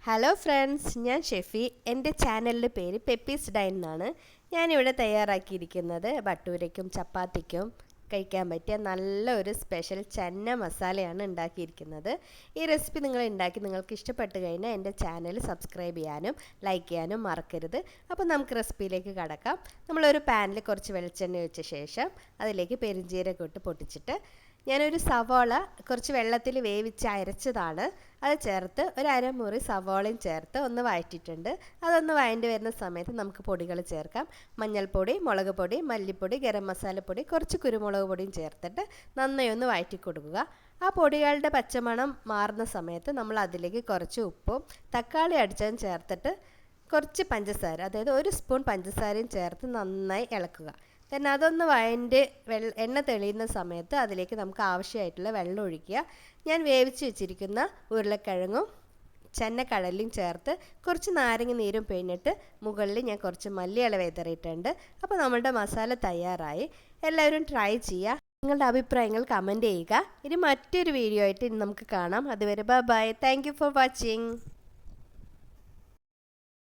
Hello friends, ഞാൻ ഷെഫി. എൻ്റെ ചാനലിൻ്റെ പേര് പെപ്പീസ് ഡൈൻ എന്നാണ്. ഞാനിവിടെ തയ്യാറാക്കിയിരിക്കുന്നത് ബട്ടൂരയ്ക്കും ചപ്പാത്തിക്കും കഴിക്കാൻ പറ്റിയ നല്ലൊരു സ്പെഷ്യൽ ചന്ന മസാലയാണ് ഉണ്ടാക്കിയിരിക്കുന്നത്. ഈ റെസിപ്പി നിങ്ങൾ ഉണ്ടാക്കി നിങ്ങൾക്ക് ഇഷ്ടപ്പെട്ട് കഴിഞ്ഞാൽ എൻ്റെ ചാനൽ സബ്സ്ക്രൈബ് ചെയ്യാനും ലൈക്ക് ചെയ്യാനും മറക്കരുത്. അപ്പോൾ നമുക്ക് റെസിപ്പിയിലേക്ക് കടക്കാം. നമ്മളൊരു പാനിൽ കുറച്ച് വെളിച്ചെണ്ണ ഒഴിച്ച ശേഷം അതിലേക്ക് പെരുംജീരകം ഇട്ട് പൊട്ടിച്ചിട്ട് ഞാനൊരു സവാള കുറച്ച് വെള്ളത്തിൽ വേവിച്ച് അരച്ചതാണ് അത് ചേർത്ത് ഒരു അരമുറി സവാളയും ചേർത്ത് ഒന്ന് വഴറ്റിയിട്ടുണ്ട്. അതൊന്ന് വഴണ്ടി വരുന്ന സമയത്ത് നമുക്ക് പൊടികൾ ചേർക്കാം. മഞ്ഞൾപ്പൊടി, മുളക് പൊടി, മല്ലിപ്പൊടി, ഗരം മസാലപ്പൊടി, കുറച്ച് കുരുമുളക് പൊടിയും ചേർത്തിട്ട് നന്നായി ഒന്ന് വഴറ്റി കൊടുക്കുക. ആ പൊടികളുടെ പച്ചമണം മാറുന്ന സമയത്ത് നമ്മൾ അതിലേക്ക് കുറച്ച് ഉപ്പും തക്കാളി അടിച്ചതും ചേർത്തിട്ട് കുറച്ച് പഞ്ചസാര, അതായത് ഒരു സ്പൂൺ പഞ്ചസാരയും ചേർത്ത് നന്നായി ഇളക്കുക. പിന്നെ അതൊന്ന് വഴണ്ട് എണ്ണ തെളിയുന്ന സമയത്ത് അതിലേക്ക് നമുക്ക് ആവശ്യമായിട്ടുള്ള വെള്ളം ഒഴിക്കുക. ഞാൻ വേവിച്ച് വെച്ചിരിക്കുന്ന ഉരുളക്കിഴങ്ങും ചെന്നക്കടലയും ചേർത്ത് കുറച്ച് നാരങ്ങ നീരും പിഴിഞ്ഞിട്ട് മുകളിൽ ഞാൻ കുറച്ച് മല്ലിയില വിതറിയിട്ടുണ്ട്. അപ്പോൾ നമ്മളുടെ മസാല തയ്യാറായി. എല്ലാവരും ട്രൈ ചെയ്യുക. നിങ്ങളുടെ അഭിപ്രായങ്ങൾ കമൻറ്റ് ചെയ്യുക. ഇനി മറ്റൊരു വീഡിയോ ആയിട്ട് നമുക്ക് കാണാം. അതുവരെ bye. Thank you for watching.